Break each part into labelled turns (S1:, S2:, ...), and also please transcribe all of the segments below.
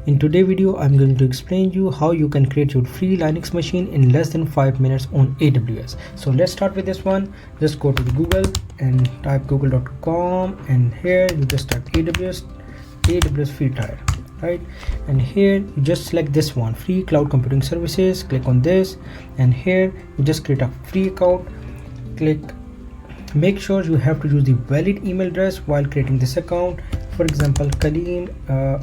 S1: In today's video, I'm going to explain you how you can create your free Linux machine in less than 5 minutes on AWS. So let's start with this one. Just go to the Google and type google.com, and here you just type AWS free tier, right? And here you just select this one, free cloud computing services. Click on this, and here you just create a free account. Make sure you have to use the valid email address while creating this account. For example, Kalim,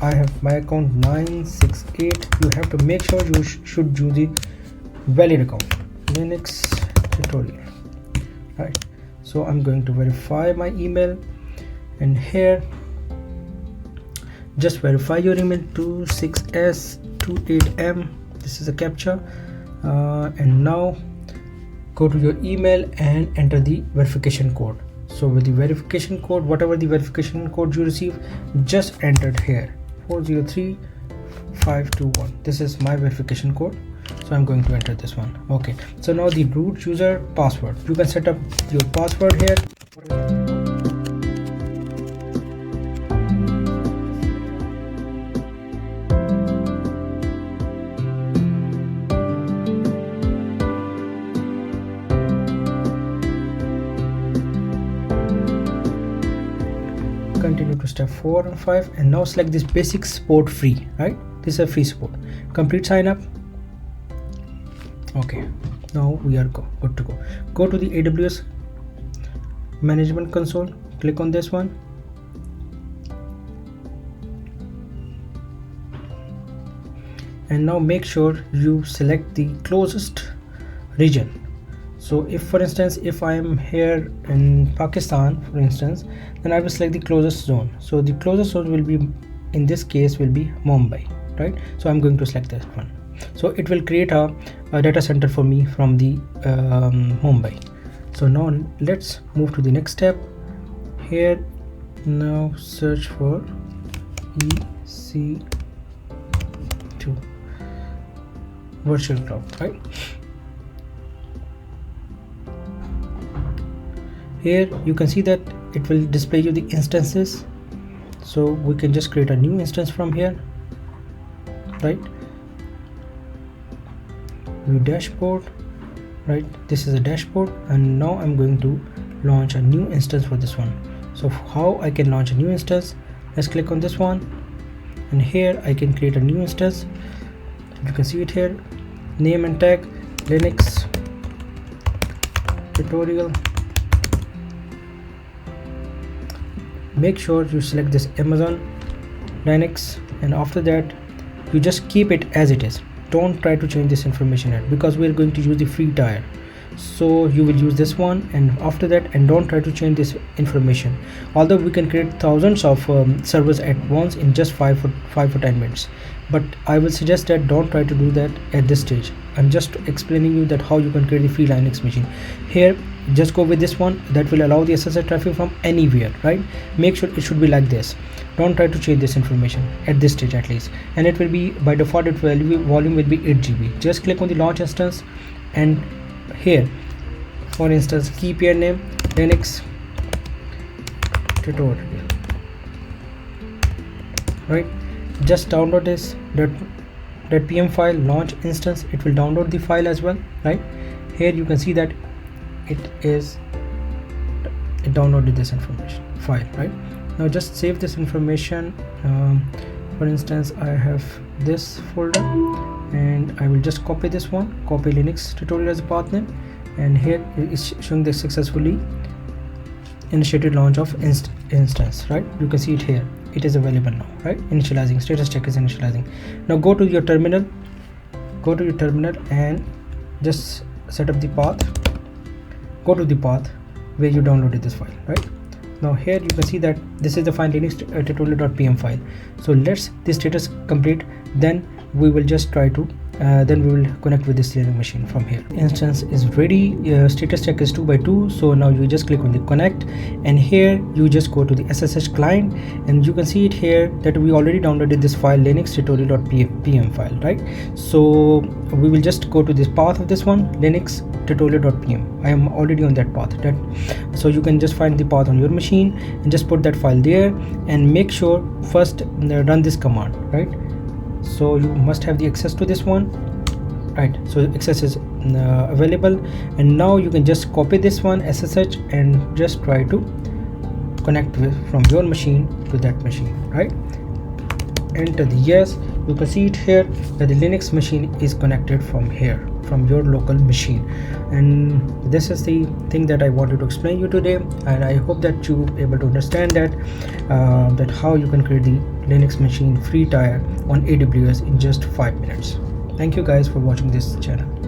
S1: I have my account 968. You have to make sure you should use the valid account, Linux tutorial, right? So I'm going to verify my email, and here just verify your email, 26s28m. this is a captcha, and now go to your email and enter the verification code. So with the verification code, whatever the verification code you receive, just entered here, 403521. This is my verification code, so I'm going to enter this one. Okay, so now the root user password, you can set up your password here. Continue to step 4 and 5, and now select this basic support free, right? This is a free support. Complete sign up. Okay, now we are good to go. Go to the AWS management console, click on this one, and now make sure you select the closest region. So if, for instance, if I am here in Pakistan, for instance, then I will select the closest zone. So the closest zone will be, in this case, will be Mumbai, right? So I'm going to select this one. So it will create a data center for me from the Mumbai. So now let's move to the next step. Here, now search for EC2 virtual cloud, right? Here you can see that it will display you the instances, so we can just create a new instance from here, right? View dashboard, right? This is a dashboard, and now I'm going to launch a new instance for this one. So how I can launch a new instance? Let's click on this one, and here I can create a new instance. You can see it here, name and tag Linux tutorial. Make sure you select this Amazon Linux, and after that you just keep it as it is. Don't try to change this information here, because we are going to use the free tier. So you will use this one, and after that, and don't try to change this information. Although we can create thousands of servers at once in just 5 or 10 minutes, but I will suggest that don't try to do that at this stage. I'm just explaining you that how you can create the free Linux machine. Here, just go with this one that will allow the SSL traffic from anywhere, right? Make sure it should be like this. Don't try to change this information at this stage, at least. And it will be, by default, volume will be 8 GB. Just click on the launch instance, and here, for instance, keep your name Linux tutorial, right? Just download this .pm file, launch instance. It will download the file as well, right? Here you can see that it downloaded this information file, right? Now just save this information. For instance, I have this folder, and I will just copy this one, copy Linux tutorial as a path name, and here it's showing the successfully initiated launch of instance, right? You can see it here, it is available now, right? Initializing, status check is initializing. Now go to your terminal, and just set up the path. Go to the path where you downloaded this file, right? Now here you can see that this is the file Linux tutorial.pm file. So let's this status complete, then we will just try to then we will connect with this Linux machine from here. Instance is ready. Status check is 2 by 2. So now you just click on the connect, and here you just go to the SSH client, and you can see it here that we already downloaded this file Linux tutorial.pm file, right? So we will just go to this path of this one, Linux tutorial.pm. I am already on that path. So you can just find the path on your machine and just put that file there, and make sure first run this command, right? so you must have the access to this one, right? So access is available, and now you can just copy this one SSH and just try to connect from your machine to that machine, right? Enter the yes. You can see it here that the Linux machine is connected from here, from your local machine. And this is the thing that I wanted to explain you today, and I hope that you able to understand that that how you can create the Linux machine free tier on AWS in just 5 minutes. Thank you guys for watching this channel.